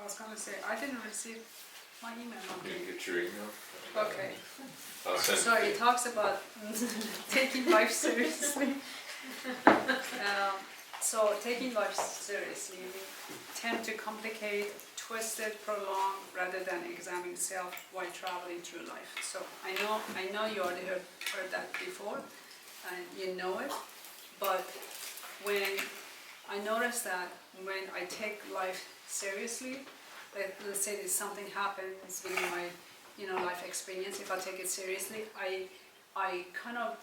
was going to say, I didn't receive my email. You didn't get your email? Okay. I'll send So it talks about taking life seriously. So taking life seriously, we tend to complicate, twist it, prolong, rather than examine self while traveling through life. So I know you already heard that before, and you know it. But when I notice that when I take life seriously, let's say that something happens within my life experience, if I take it seriously, I kind of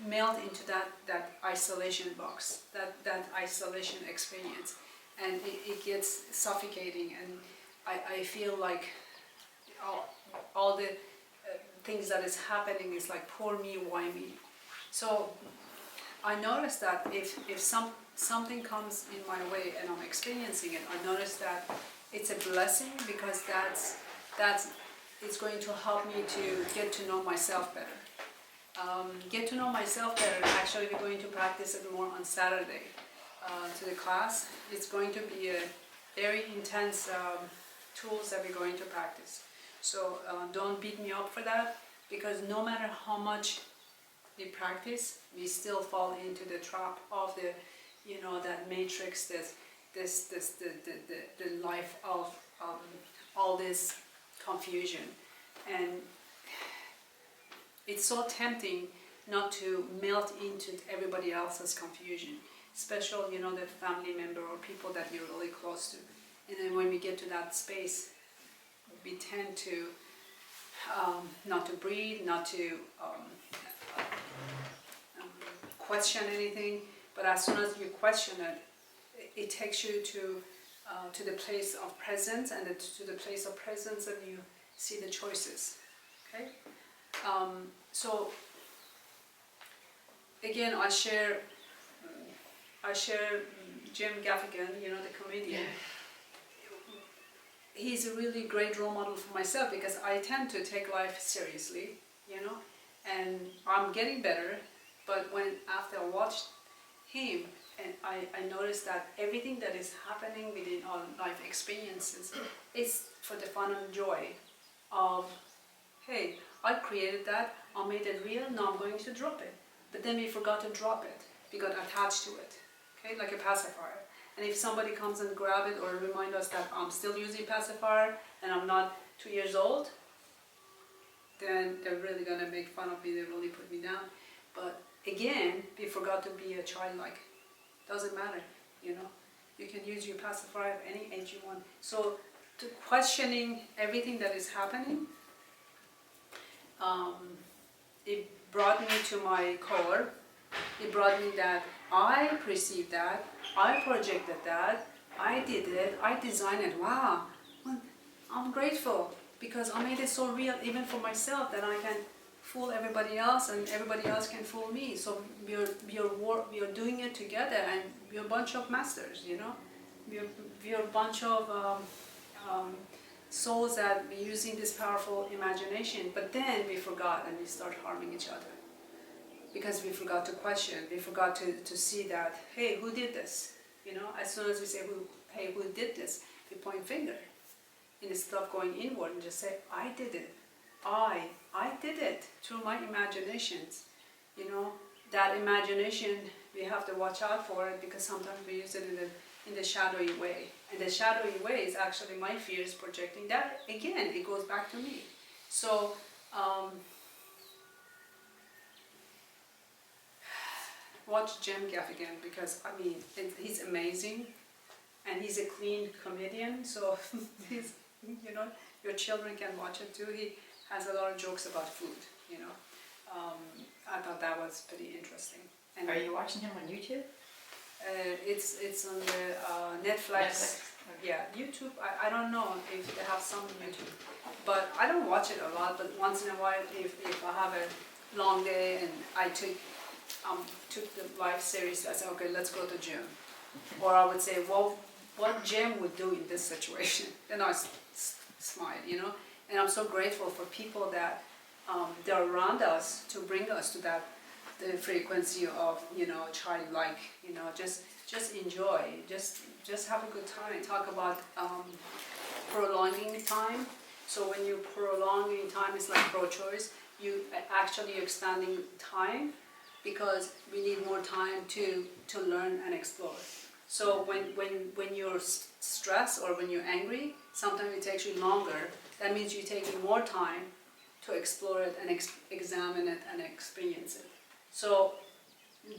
melt into that isolation box, that isolation experience, and it gets suffocating, and I feel like all the things that is happening is like poor me, why me. So I notice that if something comes in my way and I'm experiencing it, I notice that it's a blessing, because it's going to help me to get to know myself better. Get to know myself better. Actually, we're going to practice it more on Saturday to the class. It's going to be a very intense tools that we're going to practice. So don't beat me up for that, because no matter how much we practice, we still fall into the trap of the, that matrix, the life of all this confusion. And it's so tempting not to melt into everybody else's confusion, especially, the family member or people that you're really close to. And then when we get to that space, we tend to not to breathe, not to question anything. But as soon as you question it, it takes you to the place of presence, and to the place of presence, and you see the choices. Okay. So again, I share Jim Gaffigan, the comedian. He's a really great role model for myself, because I tend to take life seriously, and I'm getting better. But after I watched him, and I noticed that everything that is happening within our life experiences is for the fun and joy of, hey, I created that, I made it real, now I'm going to drop it. But then we forgot to drop it. We got attached to it, okay, like a pacifier. And if somebody comes and grab it or remind us that I'm still using pacifier and I'm not 2 years old, then they're really going to make fun of me, they really put me down. But again, we forgot to be a childlike. Doesn't matter, you can use your pacifier at any age you want. So to questioning everything that is happening, it brought me to my core. It brought me that I perceived that, I projected that, I did it, I designed it. Wow, I'm grateful, because I made it so real even for myself that I can fool everybody else, and everybody else can fool me. So we are doing it together, and we're a bunch of masters, we're a bunch of souls that we're using this powerful imagination. But then we forgot, and we start harming each other, because we forgot to question, we forgot to see that, hey, who did this? As soon as we say, who did this, we point finger, instead of going inward and just say, I did it. I did it through my imaginations. That imagination, we have to watch out for it, because sometimes we use it in the shadowy way. And the shadowy way is actually my fears projecting that. Again, it goes back to me. So, watch Jim Gaffigan, because he's amazing, and he's a clean comedian. So he's, your children can watch it too. He has a lot of jokes about food. I thought that was pretty interesting. And are you watching him on YouTube? It's on the Netflix. Yeah, YouTube. I don't know if they have some on YouTube, but I don't watch it a lot. But once in a while, if I have a long day and I took the life series, I said, okay, let's go to gym. Or I would say, well, what Jim would do in this situation. Then I smile, And I'm so grateful for people that they're around us to bring us to that the frequency of, you know, childlike, you know, just enjoy, just have a good time. Talk about prolonging time. So when you prolonging time, it's like pro-choice. You actually expanding time because we need more time to learn and explore. So when you're stressed or when you're angry, sometimes it takes you longer. That means you're taking more time to explore it and examine it and experience it. So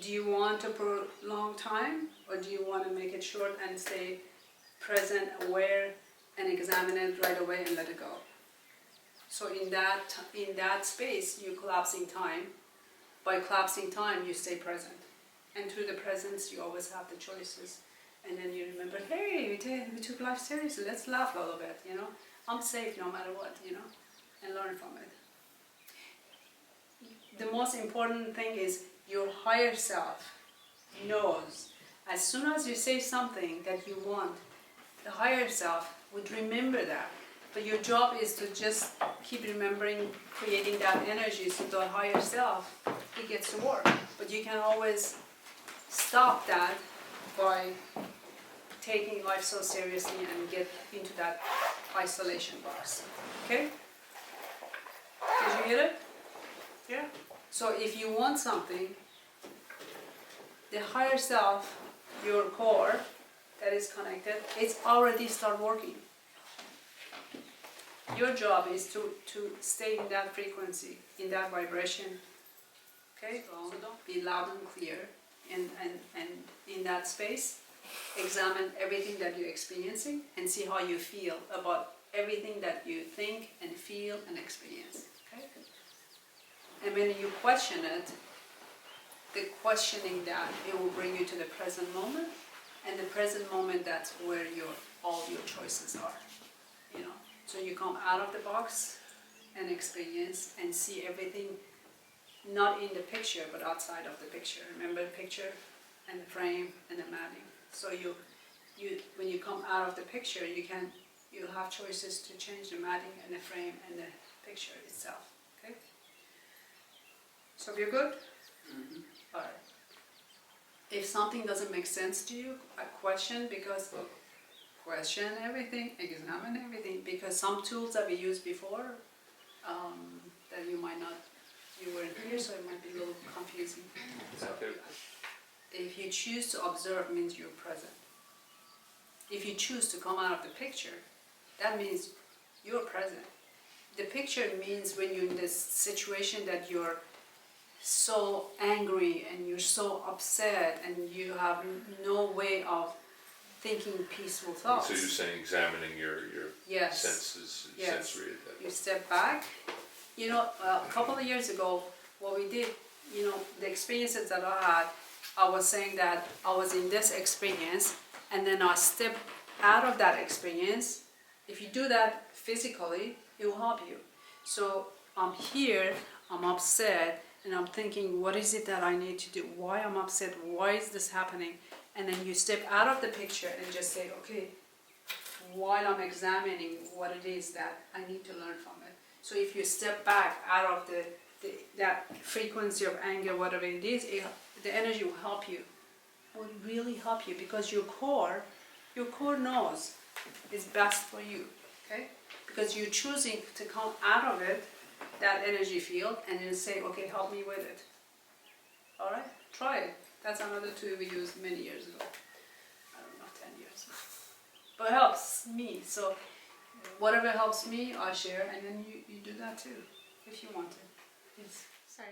do you want to prolong time, or do you want to make it short and stay present, aware, and examine it right away and let it go? So in that space, you're collapsing time. By collapsing time, you stay present. And through the presence, you always have the choices. And then you remember, hey, we took life seriously, let's laugh a little bit, you know. I'm safe no matter what, you know, and learn from it. The most important thing is your higher self knows. As soon as you say something that you want, the higher self would remember that. But your job is to just keep remembering, creating that energy so the higher self, it gets to work. But you can always stop that by taking life so seriously and get into that isolation box. Okay? Did you get it? Yeah. So if you want something, the higher self, your core that is connected, it's already start working. Your job is to stay in that frequency, in that vibration. Okay? So don't be loud and clear and in that space. Examine everything that you're experiencing and see how you feel about everything that you think and feel and experience. Okay? And when you question it, the questioning that, it will bring you to the present moment, and the present moment, that's where all your choices are. You know, so you come out of the box and experience and see everything, not in the picture but outside of the picture. Remember the picture and the frame and the matting. So you when you come out of the picture, you have choices to change the matting and the frame and the picture itself. Okay. So we're good? Mm-hmm. All right. If something doesn't make sense to you, question everything, examine everything, because some tools that we used before that you weren't here, so it might be a little confusing. So if you choose to observe, means you're present. If you choose to come out of the picture, that means you're present. The picture means when you're in this situation that you're so angry and you're so upset and you have no way of thinking peaceful thoughts. So you're saying examining your Yes. senses, Yes. sensory. You step back. You know, a couple of years ago, what we did, you know, the experiences that I had, I was saying that I was in this experience and then I step out of that experience. If you do that physically, it will help you. So I'm here, I'm upset, and I'm thinking, what is it that I need to do? Why I'm upset? Why is this happening? And then you step out of the picture and just say, okay, while I'm examining what it is that I need to learn from it. So if you step back out of that frequency of anger, whatever it is, the energy will help you. It will really help you, because your core knows is best for you. Okay? Because you're choosing to come out of it, that energy field, and then say, okay, help me with it. All right? Try it. That's another tool we used many years ago. I don't know, 10 years. But it helps me. So whatever helps me, I share, and then you do that too, if you want to. Yes. Sorry,